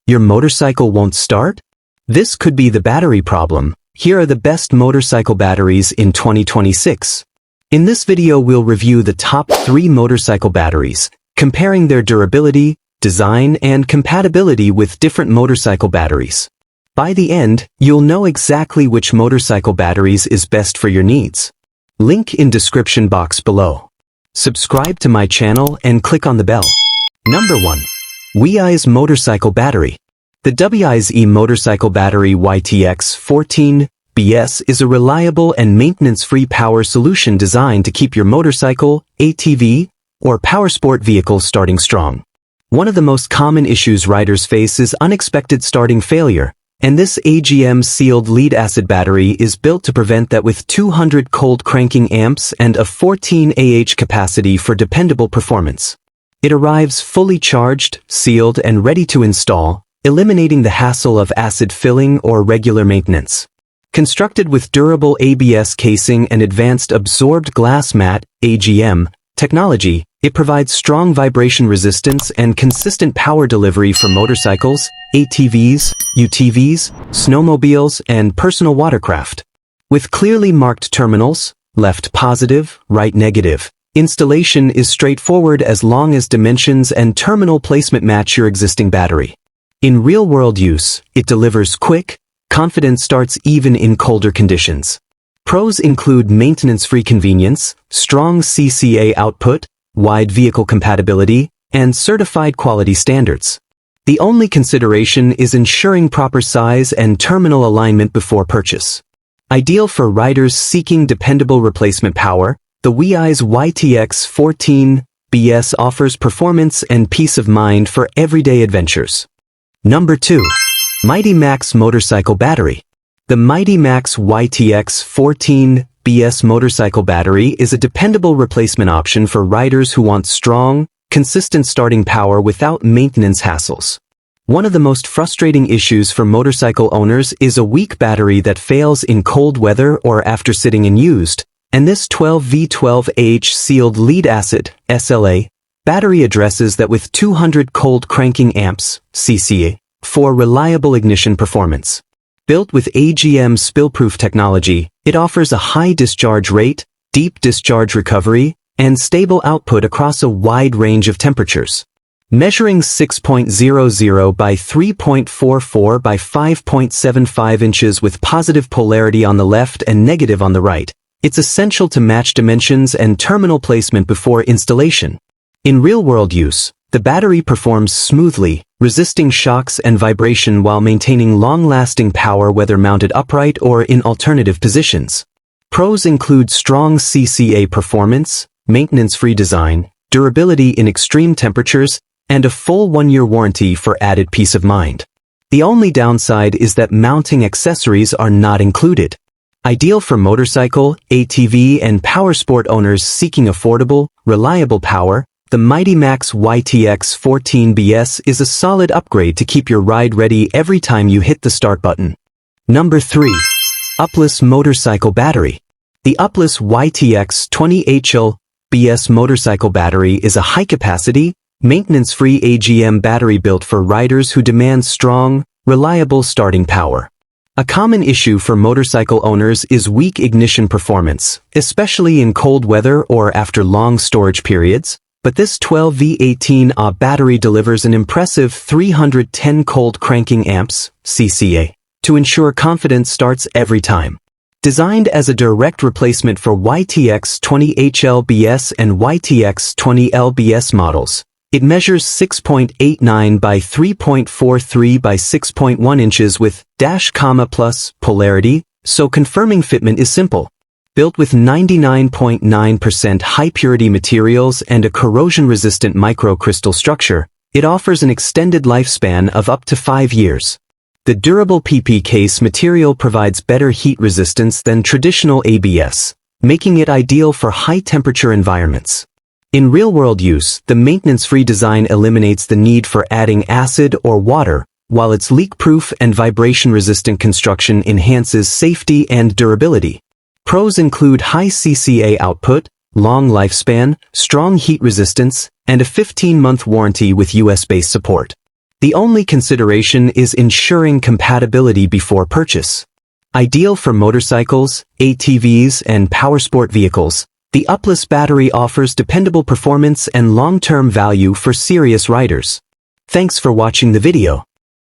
Your motorcycle won't start? This could be the battery problem. Here are the best motorcycle batteries in 2026. In this video we'll review the top 3 motorcycle batteries, comparing their durability, design, and compatibility with different motorcycle batteries. By the end, you'll know exactly which motorcycle batteries is best for your needs. Link in description box below. Subscribe to my channel and click on the bell. Number 1. WEIZE Motorcycle Battery. The WEIZE Motorcycle Battery YTX20HL-BS is a reliable and maintenance-free power solution designed to keep your motorcycle, ATV, or powersport vehicle starting strong. One of the most common issues riders face is unexpected starting failure, and this AGM sealed lead-acid battery is built to prevent that with 200 cold cranking amps and a 14 Ah capacity for dependable performance. It arrives fully charged, sealed, and ready to install, eliminating the hassle of acid filling or regular maintenance. Constructed with durable ABS casing and advanced absorbed glass mat (AGM) technology, it provides strong vibration resistance and consistent power delivery for motorcycles, ATVs, UTVs, snowmobiles, and personal watercraft. With clearly marked terminals, left positive, right negative, installation is straightforward as long as dimensions and terminal placement match your existing battery. In real-world use, it delivers quick, confident starts even in colder conditions. Pros include maintenance-free convenience, strong CCA output, wide vehicle compatibility, and certified quality standards. The only consideration is ensuring proper size and terminal alignment before purchase. Ideal for riders seeking dependable replacement power, the WEIZE YTX20HL-BS offers performance and peace of mind for everyday adventures. Number 2. Mighty Max Motorcycle Battery. The Mighty Max YTX20HL-BS motorcycle battery is a dependable replacement option for riders who want strong, consistent starting power without maintenance hassles. One of the most frustrating issues for motorcycle owners is a weak battery that fails in cold weather or after sitting unused, and this 12V12Ah sealed lead-acid (SLA) battery addresses that with 200 cold cranking amps (CCA) for reliable ignition performance. Built with AGM spill-proof technology, it offers a high discharge rate, deep discharge recovery, and stable output across a wide range of temperatures. Measuring 6.00 by 3.44 by 5.75 inches with positive polarity on the left and negative on the right, it's essential to match dimensions and terminal placement before installation. In real-world use, the battery performs smoothly, resisting shocks and vibration while maintaining long-lasting power whether mounted upright or in alternative positions. Pros include strong CCA performance, maintenance-free design, durability in extreme temperatures, and a full 1-year warranty for added peace of mind. The only downside is that mounting accessories are not included. Ideal for motorcycle, ATV, and powersport owners seeking affordable, reliable power, the Mighty Max YTX20HL-BS is a solid upgrade to keep your ride ready every time you hit the start button. Number 3. UPLUS Motorcycle Battery. The UPLUS YTX20HL-BS motorcycle battery is a high-capacity, maintenance-free AGM battery built for riders who demand strong, reliable starting power. A common issue for motorcycle owners is weak ignition performance, especially in cold weather or after long storage periods, but this 12V18Ah battery delivers an impressive 310 cold cranking amps (CCA) to ensure confident starts every time. Designed as a direct replacement for YTX20HL-BS and YTX20HL-BS models, it measures 6.89 by 3.43 by 6.1 inches with --plus polarity, so confirming fitment is simple. Built with 99.9% high-purity materials and a corrosion-resistant microcrystal structure, it offers an extended lifespan of up to 5 years. The durable PP case material provides better heat resistance than traditional ABS, making it ideal for high-temperature environments. In real-world use, the maintenance-free design eliminates the need for adding acid or water, while its leak-proof and vibration-resistant construction enhances safety and durability. Pros include high CCA output, long lifespan, strong heat resistance, and a 15-month warranty with US-based support. The only consideration is ensuring compatibility before purchase. Ideal for motorcycles, ATVs, and powersport vehicles, the UPLUS battery offers dependable performance and long-term value for serious riders. Thanks for watching the video.